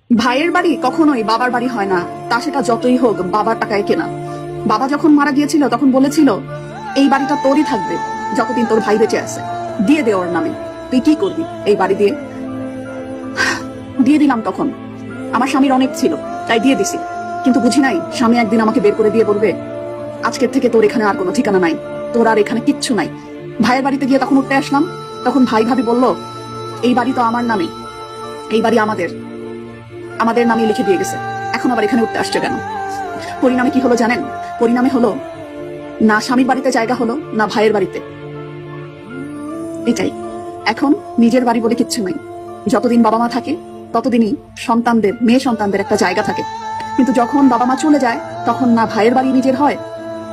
ভাইয়ের বাড়ি কখনোই বাবার বাড়ি হয় না, তা সেটা যতই হোক বাবার টাকায় কেনা। বাবা যখন মারা গিয়েছিল তখন বলেছিল এই বাড়িটা তোরই থাকবে যতদিন তোর ভাই বেঁচে আছে, দিয়ে দে ওর নামে, তুই কি করবি এই বাড়ি দিয়ে। দিয়ে দিলাম। তখন আমার স্বামীর অনেক ছিল তাই দিয়ে দিছি, কিন্তু বুঝি নাই স্বামী একদিন আমাকে বের করে দিয়ে বলবে আজকের থেকে তোর এখানে আর কোনো ঠিকানা নাই, তোর আর এখানে কিচ্ছু নাই। ভাইয়ের বাড়িতে গিয়ে তখন উঠতে আসলাম, তখন ভাই ভাবি বলল এই বাড়ি তো আমার নামে, এই বাড়ি আমাদের আমাদের নামে লিখে দিয়ে গেছে, এখন আবার এখানে উঠতে আসছে কেন। পরিণামে কি হলো জানেন? পরিণামে হলো না স্বামীর বাড়িতে জায়গা হলো, না ভাইয়ের বাড়িতে। এটাই এখন নিজের বাড়ি বলে কিচ্ছু নাই। যতদিন বাবা মা থাকে ততদিনই সন্তানদের, মেয়ে সন্তানদের একটা জায়গা থাকে, কিন্তু যখন বাবা মা চলে যায় তখন না ভাইয়ের বাড়ি নিজের হয়,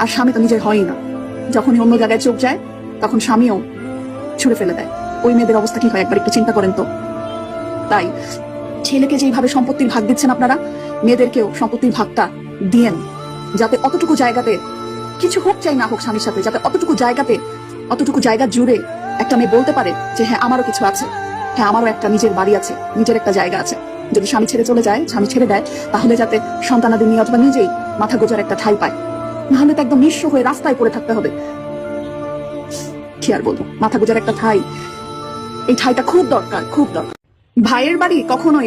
আর স্বামী তো নিজের হয়ই না। যখনই অন্য জায়গায় চোখ যায় তখন স্বামীও ছুড়ে ফেলে দেয়। ওই মেয়েদের অবস্থা কি হয় একবার একটু চিন্তা করেন তো। তাই ছেলেকে যেইভাবে সম্পত্তির ভাগ দিচ্ছেন আপনারা, মেয়েদেরকেও সম্পত্তির ভাগটা দিয়েন, যাতে অতটুকু জায়গাতে কিছু হোক চাই না হোক স্বামীর সাথে, যাতে অতটুকু জায়গা জুড়ে একটা মেয়ে বলতে পারে যে হ্যাঁ আমারও কিছু আছে, হ্যাঁ আমারও একটা নিজের বাড়ি আছে, নিজের একটা জায়গা আছে। যদি স্বামী ছেড়ে চলে যায়, স্বামী ছেড়ে দেয়, তাহলে যাতে সন্তানাদি নিয়ে অথবা নিজেই মাথা গোজার একটা ঠাঁই পায়, নাহলে তো একদম নিঃস্ব হয়ে রাস্তায় পড়ে থাকতে হবে। কি আর বলবো, মাথা গোজার একটা ঠাঁই, এই ঠাঁইটা খুব দরকার, খুব দরকার। ভাইয়ের বাড়ি কখনোই